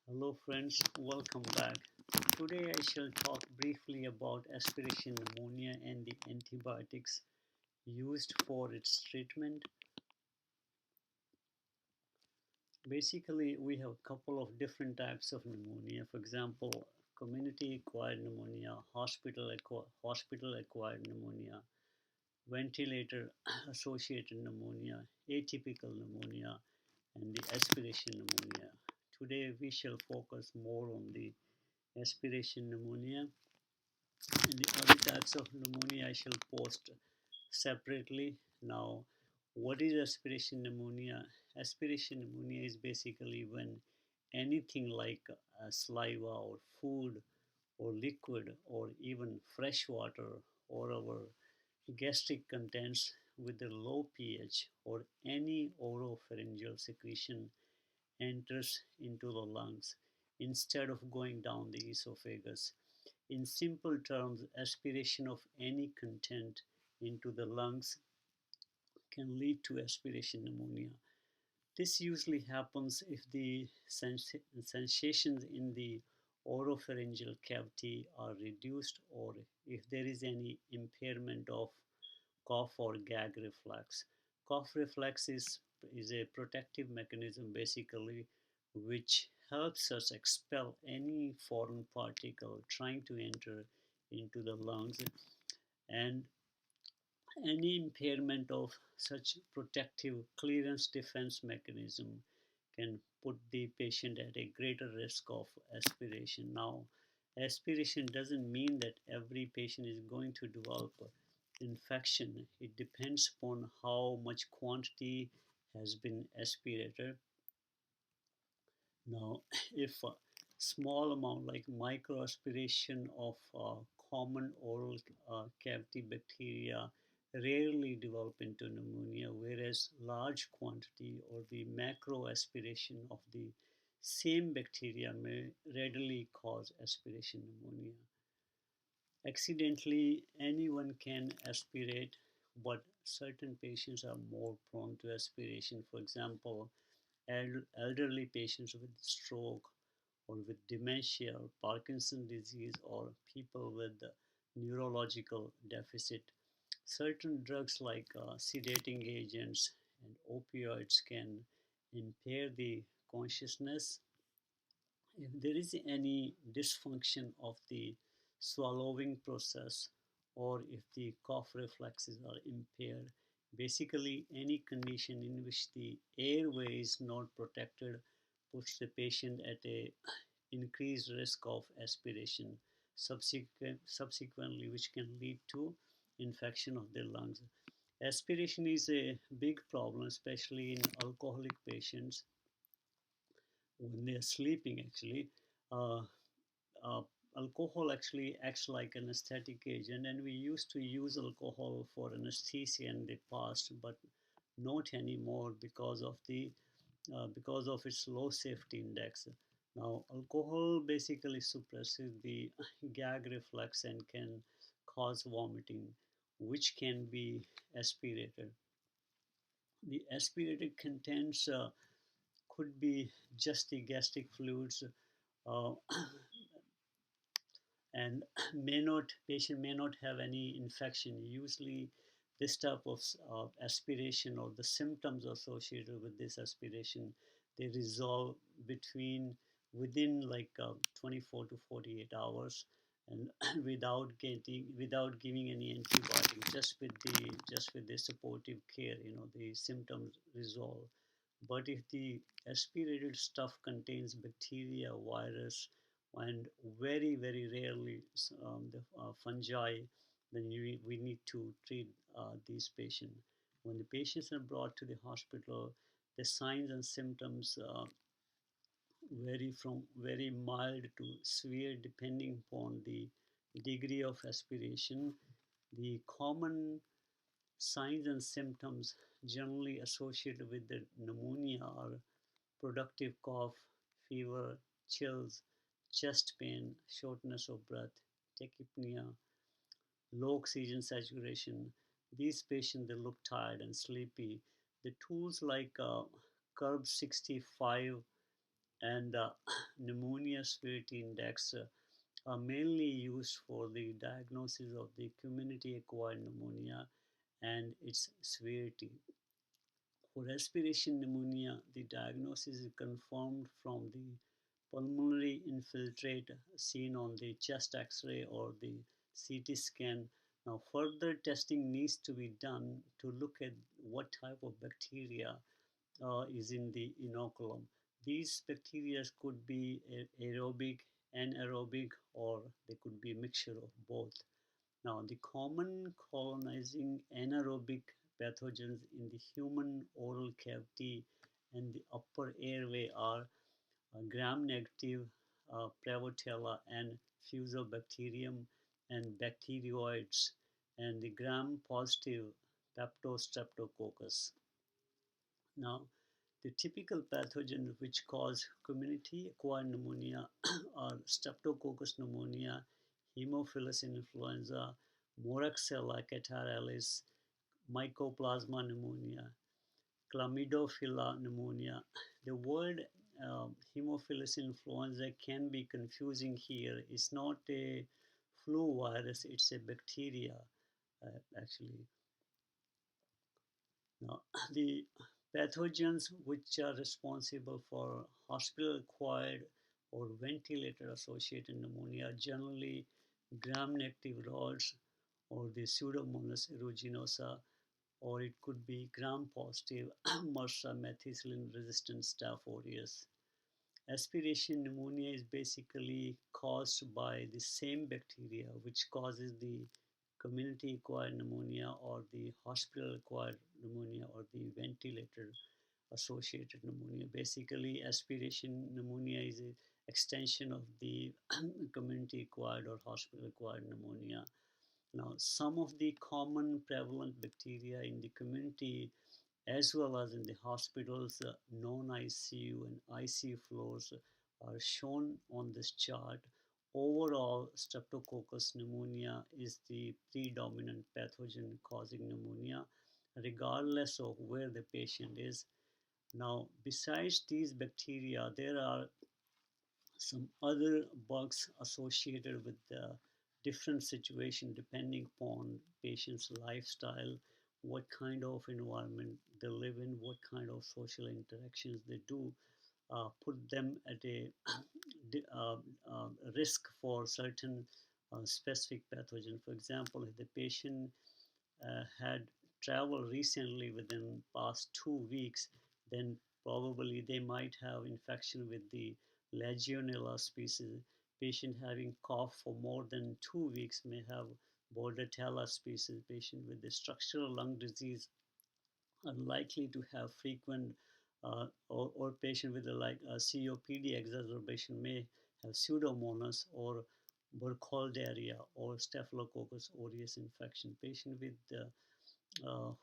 Hello friends, welcome back. Today I shall talk briefly about aspiration pneumonia and the antibiotics used for its treatment. Basically, we have a couple of different types of pneumonia. For example, community acquired pneumonia, hospital acquired pneumonia, ventilator associated pneumonia, atypical pneumonia, and the aspiration pneumonia. Today we shall focus more on the aspiration pneumonia. And the other types of pneumonia I shall post separately. Now, what is aspiration pneumonia? Aspiration pneumonia is basically when anything like saliva or food or liquid or even fresh water or our gastric contents with a low pH or any oropharyngeal secretion enters into the lungs instead of going down the esophagus. In simple terms, aspiration of any content into the lungs can lead to aspiration pneumonia. This usually happens if the sensations in the oropharyngeal cavity are reduced or if there is any impairment of cough or gag reflex. Cough reflex is a protective mechanism basically which helps us expel any foreign particle trying to enter into the lungs, and any impairment of such protective clearance defense mechanism can put the patient at a greater risk of aspiration. Now, aspiration doesn't mean that every patient is going to develop infection. It depends upon how much quantity has been aspirated. Now, if a small amount like microaspiration of common oral cavity bacteria rarely develop into pneumonia, whereas large quantity or the macro aspiration of the same bacteria may readily cause aspiration pneumonia. Accidentally, anyone can aspirate, but certain patients are more prone to aspiration. For example, elderly patients with stroke or with dementia or Parkinson's disease or people with neurological deficit. Certain drugs like sedating agents and opioids can impair the consciousness. If there is any dysfunction of the swallowing process or if the cough reflexes are impaired, basically any condition in which the airway is not protected puts the patient at a increased risk of aspiration subsequently, which can lead to infection of the lungs. Aspiration is a big problem, especially in alcoholic patients when they're sleeping. Actually, uh, uh, alcohol actually acts like an anesthetic agent, and we used to use alcohol for anesthesia in the past, but not anymore because of its low safety index. Now, alcohol basically suppresses the gag reflex and can cause vomiting, which can be aspirated. The aspirated contents could be just the gastric fluids, uh, and patient may not have any infection. Usually, this type of aspiration or the symptoms associated with this aspiration, they resolve between within like 24 to 48 hours, and without giving any antibiotic, just with the supportive care, the symptoms resolve. But if the aspirated stuff contains bacteria, virus, and very, very rarely the fungi, then we need to treat these patients. When the patients are brought to the hospital, the signs and symptoms vary from very mild to severe depending upon the degree of aspiration. The common signs and symptoms generally associated with the pneumonia are productive cough, fever, chills, chest pain, shortness of breath, tachypnea, low oxygen saturation. These patients, they look tired and sleepy. The tools like Curb 65 and pneumonia severity index are mainly used for the diagnosis of the community acquired pneumonia and its severity. For aspiration pneumonia, the diagnosis is confirmed from the pulmonary infiltrate seen on the chest x-ray or the CT scan. Now further testing needs to be done to look at what type of bacteria is in the inoculum. These bacteria could be aerobic, anaerobic, or they could be a mixture of both. Now, the common colonizing anaerobic pathogens in the human oral cavity and the upper airway are gram-negative Prevotella and Fusobacterium and bacteroids, and the gram-positive Peptostreptococcus. Now, the typical pathogens which cause community-acquired pneumonia are Streptococcus pneumonia, Haemophilus influenza, Moraxella catarrhalis, Mycoplasma pneumonia, Chlamydophila pneumonia. The word Haemophilus influenza can be confusing here. It's not a flu virus, it's a bacteria actually. Now, the pathogens which are responsible for hospital-acquired or ventilator-associated pneumonia are generally gram-negative rods or the Pseudomonas aeruginosa, or it could be gram-positive MRSA methicillin-resistant Staph aureus. Aspiration pneumonia is basically caused by the same bacteria which causes the community acquired pneumonia or the hospital acquired pneumonia or the ventilator associated pneumonia. Basically, aspiration pneumonia is an extension of the community acquired or hospital acquired pneumonia. Now, some of the common prevalent bacteria in the community as well as in the hospitals, non-ICU and ICU floors are shown on this chart. Overall, Streptococcus pneumonia is the predominant pathogen causing pneumonia, regardless of where the patient is. Now, besides these bacteria, there are some other bugs associated with the different situation depending upon patient's lifestyle, what kind of environment they live in, what kind of social interactions they do, put them at a uh, risk for certain specific pathogen. For example, if the patient had traveled recently within past 2 weeks, then probably they might have infection with the Legionella species. Patient having cough for more than 2 weeks may have Bordetella species. Patient with the structural lung disease are likely to have frequent or patient with a COPD exacerbation may have Pseudomonas or Burkholderia or Staphylococcus aureus infection. Patient with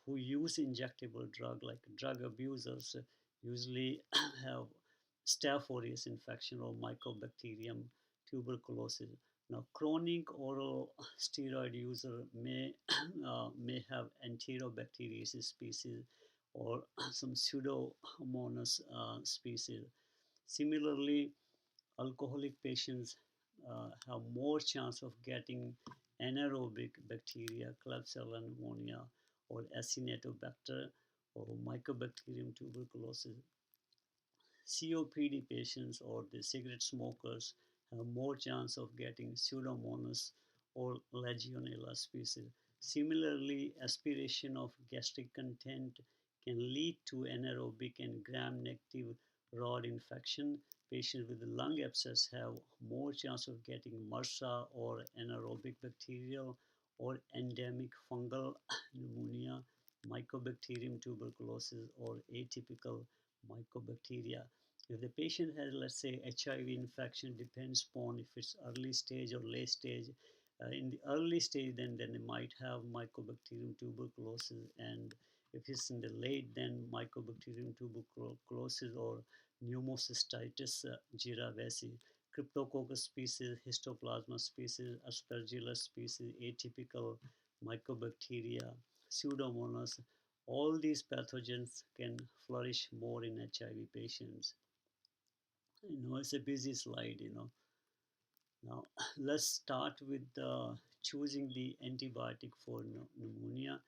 who use injectable drug like drug abusers usually have Staph aureus infection or Mycobacterium tuberculosis. Now, chronic oral steroid user may have Enterobacteriaceae species or some Pseudomonas species. Similarly, alcoholic patients have more chance of getting anaerobic bacteria, Klebsiella pneumonia, or Acinetobacter, or Mycobacterium tuberculosis. COPD patients or the cigarette smokers have more chance of getting Pseudomonas or Legionella species. Similarly, aspiration of gastric content can lead to anaerobic and gram-negative rod infection. Patients with lung abscess have more chance of getting MRSA or anaerobic bacterial or endemic fungal pneumonia, Mycobacterium tuberculosis, or atypical mycobacteria. If the patient has, let's say, HIV infection, depends upon if it's early stage or late stage. In the early stage, then they might have Mycobacterium tuberculosis, and if it's in the late, then Mycobacterium tuberculosis or pneumocystitis giravesi, Cryptococcus species, Histoplasma species, Aspergillus species, atypical Mycobacteria, Pseudomonas. All these pathogens can flourish more in HIV patients. It's a busy slide. Now, let's start with choosing the antibiotic for pneumonia.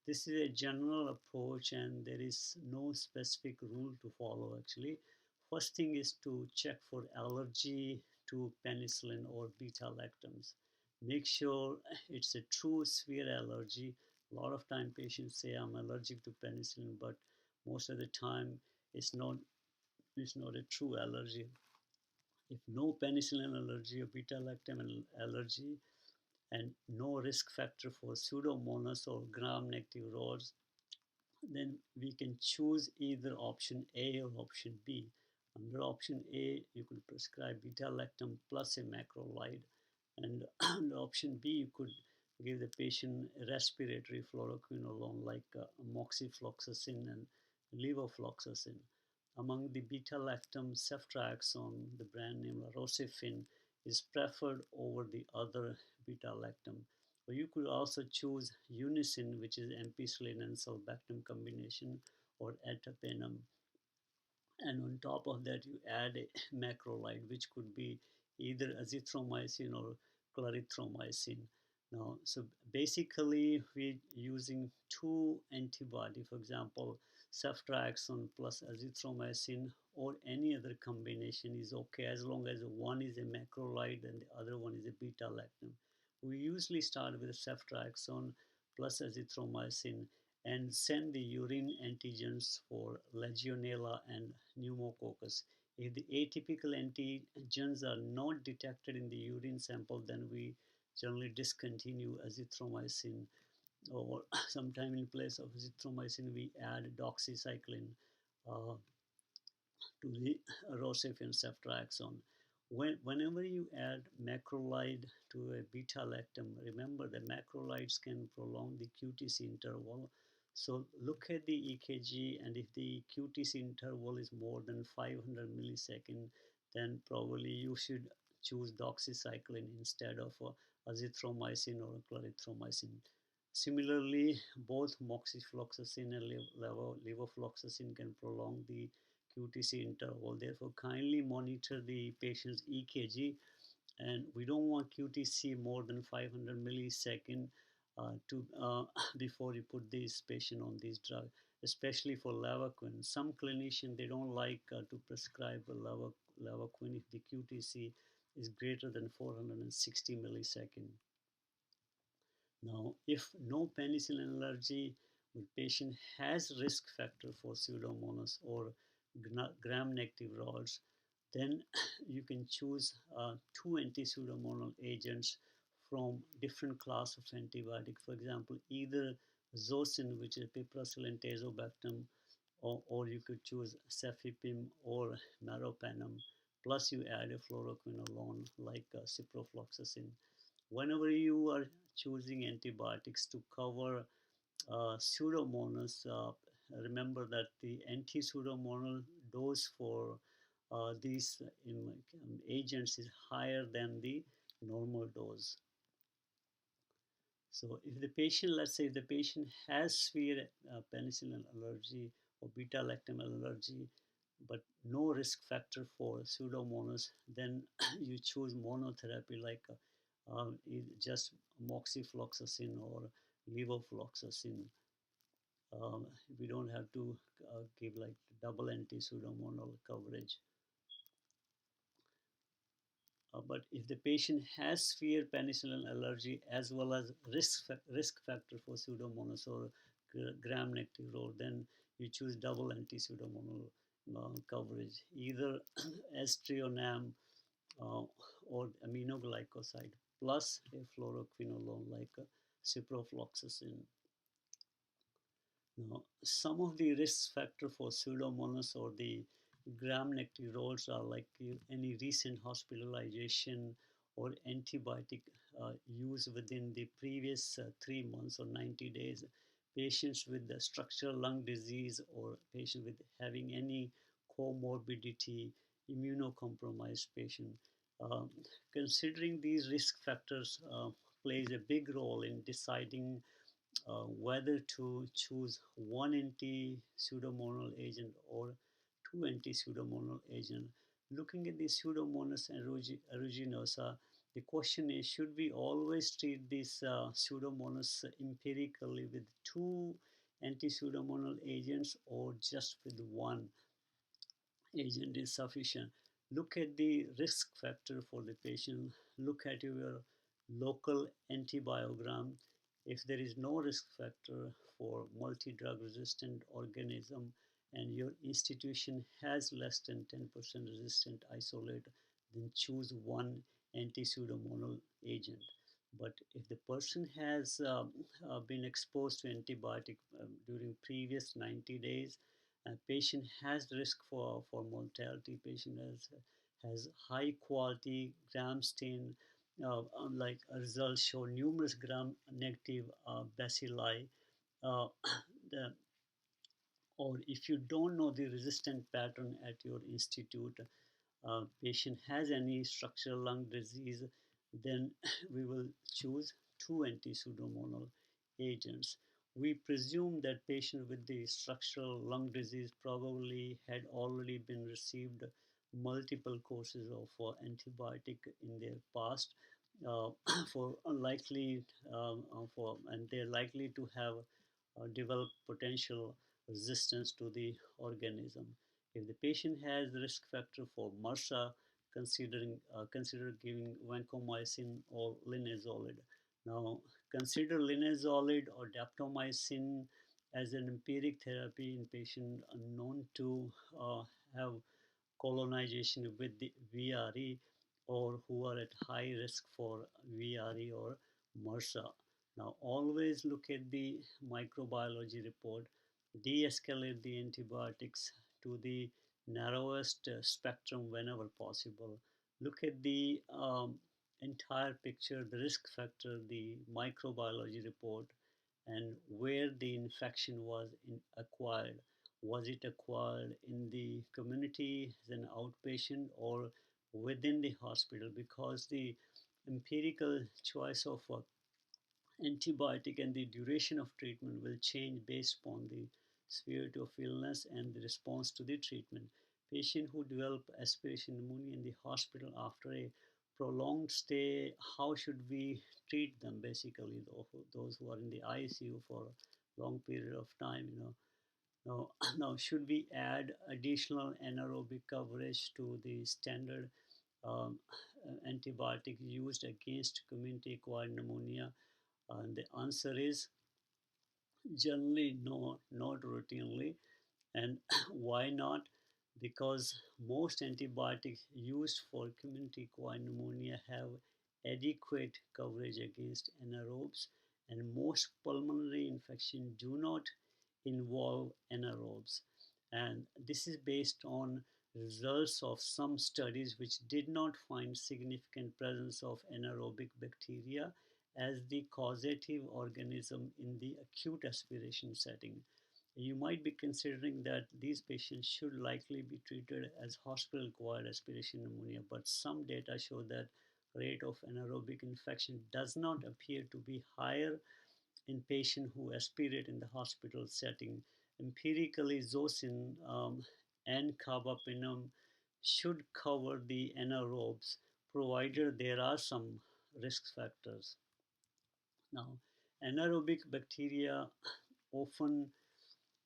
This is a general approach, and there is no specific rule to follow actually. First thing is to check for allergy to penicillin or beta lactams. Make sure it's a true severe allergy. A lot of time patients say I'm allergic to penicillin, but most of the time it's not it's not a true allergy. If no penicillin allergy or beta lactam allergy and no risk factor for Pseudomonas or gram-negative rods, then we can choose either option A or option B. Under option A, you could prescribe beta-lactam plus a macrolide, and under option B, you could give the patient respiratory fluoroquinolone like moxifloxacin and levofloxacin. Among the beta-lactam, ceftriaxone, the brand name larosifin, is preferred over the other beta-lactam. Or you could also choose unicin, which is ampicillin and sulbactam combination, or ertapenem. And on top of that, you add a macrolide, which could be either azithromycin or clarithromycin. Now, so basically, we're using two antibody, for example, ceftriaxone plus azithromycin or any other combination is okay as long as one is a macrolide and the other one is a beta lactam. We usually start with ceftriaxone plus azithromycin and send the urine antigens for Legionella and pneumococcus. If the atypical antigens are not detected in the urine sample, then we generally discontinue azithromycin, or sometime in place of azithromycin we add doxycycline uh, to the erosive and ceftriaxone. Whenever you add macrolide to a beta lactam, remember the macrolides can prolong the QTC interval. So look at the EKG, and if the QTC interval is more than 500 millisecond, then probably you should choose doxycycline instead of azithromycin or clarithromycin. Similarly, both moxifloxacin and levofloxacin can prolong the QTC interval. Therefore, kindly monitor the patient's EKG, and we don't want QTC more than 500 millisecond to before you put this patient on this drug, especially for Levaquin. Some clinicians they don't like to prescribe Levaquin if the QTC is greater than 460 millisecond. Now, if no penicillin allergy, the patient has risk factor for Pseudomonas or gram-negative rods, then you can choose two anti-pseudomonal agents from different class of antibiotic. For example, either zocin, which is piperacilin tazobactam, or you could choose cefepime or meropenem. Plus, you add a fluoroquinolone like ciprofloxacin. Whenever you are choosing antibiotics to cover Pseudomonas, remember that the anti-Pseudomonal dose for these agents is higher than the normal dose. So if the patient, let's say the patient has severe penicillin allergy or beta-lactam allergy, but no risk factor for Pseudomonas, then you choose monotherapy like just moxifloxacin or levofloxacin. We don't have to give like double anti-pseudomonal coverage. But if the patient has severe penicillin allergy as well as risk factor for Pseudomonas or gram-negative role, then you choose double anti-pseudomonal coverage, either aztreonam or aminoglycoside plus a fluoroquinolone like ciprofloxacin. Now, some of the risk factor for Pseudomonas or the gram-negative roles are like any recent hospitalization or antibiotic use within the previous 3 months or 90 days, patients with the structural lung disease or patients with having any comorbidity, immunocompromised patient. Considering these risk factors plays a big role in deciding whether to choose one anti-pseudomonal agent or two anti-pseudomonal agent. Looking at the Pseudomonas aeruginosa, the question is, should we always treat this Pseudomonas empirically with two anti-pseudomonal agents or just with one agent is sufficient? Look at the risk factor for the patient. Look at your local antibiogram. If there is no risk factor for multi-drug resistant organism and your institution has less than 10% resistant isolate, then choose one anti-pseudomonal agent. But if the person has been exposed to antibiotic during previous 90 days, patient has risk for mortality. Patient has high quality gram stain, like results show numerous gram negative bacilli. Uh, the, or if you don't know the resistant pattern at your institute, patient has any structural lung disease, then we will choose two anti-pseudomonal agents. We presume that patient with the structural lung disease probably had already been received multiple courses of antibiotic in their past, uh, for unlikely for and they're likely to have developed potential resistance to the organism. If the patient has risk factor for MRSA, consider giving vancomycin or linezolid. Now, consider linezolid or daptomycin as an empiric therapy in patients known to have colonization with the VRE or who are at high risk for VRE or MRSA. Now, always look at the microbiology report, de-escalate the antibiotics to the narrowest spectrum whenever possible. Look at the entire picture, the risk factor, the microbiology report, and where the infection was acquired. Was it acquired in the community as an outpatient or within the hospital? Because the empirical choice of antibiotic and the duration of treatment will change based upon the severity of illness and the response to the treatment. Patients who develop aspiration pneumonia in the hospital after a prolonged stay, how should we treat them? Basically, those who are in the ICU for a long period of time, Now, now should we add additional anaerobic coverage to the standard antibiotic used against community-acquired pneumonia? And the answer is generally no, not routinely. And why not? Because most antibiotics used for community-acquired pneumonia have adequate coverage against anaerobes, and most pulmonary infections do not involve anaerobes. And this is based on results of some studies which did not find significant presence of anaerobic bacteria as the causative organism in the acute aspiration setting. You might be considering that these patients should likely be treated as hospital-acquired aspiration pneumonia, but some data show that rate of anaerobic infection does not appear to be higher in patients who aspirate in the hospital setting. Empirically, zosyn and carbapenem should cover the anaerobes, provided there are some risk factors. Now, anaerobic bacteria often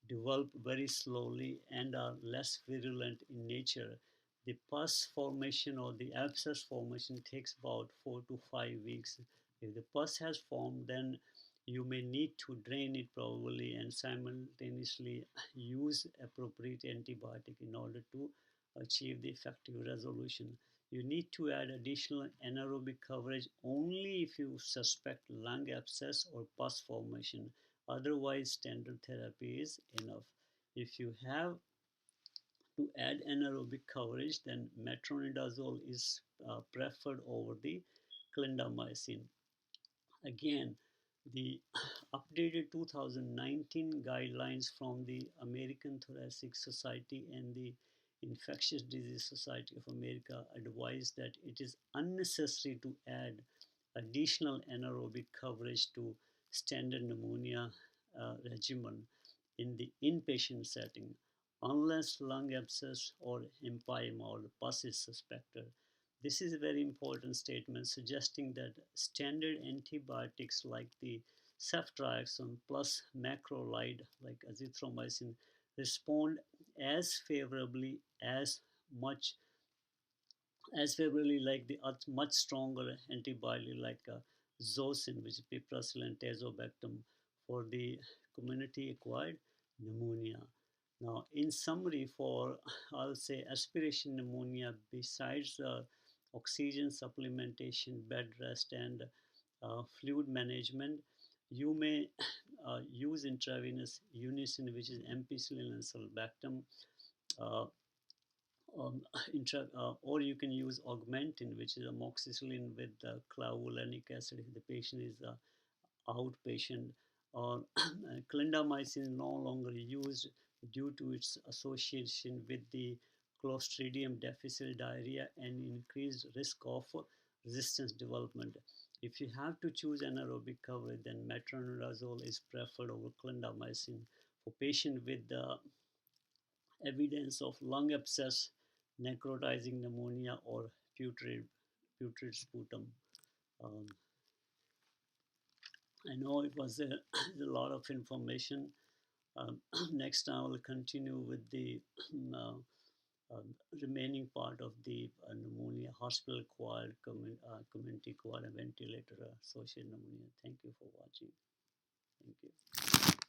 develop very slowly and are less virulent in nature. The pus formation or the abscess formation takes about 4 to 5 weeks. If the pus has formed, then you may need to drain it probably and simultaneously use appropriate antibiotic in order to achieve the effective resolution. You need to add additional anaerobic coverage only if you suspect lung abscess or pus formation. Otherwise, standard therapy is enough. If you have to add anaerobic coverage, then metronidazole is preferred over the clindamycin. Again, the updated 2019 guidelines from the American Thoracic Society and the Infectious Disease Society of America advise that it is unnecessary to add additional anaerobic coverage to standard pneumonia regimen in the inpatient setting. unless lung abscess or empyema or pus is suspected. This is a very important statement suggesting that standard antibiotics like the ceftriaxone plus macrolide like azithromycin respond as favorably much as favorably like the much stronger antibiotic like zocin, which is piperacilin tazobactam for the community-acquired pneumonia. Now, in summary, for I'll say aspiration pneumonia, besides oxygen supplementation, bed rest, and fluid management, you may use intravenous unicin, which is ampicillin and sulbactam, uh, um, or you can use augmentin, which is amoxicillin with clavulanic acid if the patient is outpatient, or clindamycin is no longer used due to its association with the Clostridium difficile diarrhea and increased risk of resistance development. If you have to choose anaerobic cover, then metronidazole is preferred over clindamycin for patients with evidence of lung abscess, necrotizing pneumonia, or putrid sputum. Um, I know it was a, a lot of information. Next time I will continue with the uh, remaining part of the pneumonia, hospital-acquired, community-acquired, and ventilator-associated pneumonia. Thank you for watching. Thank you.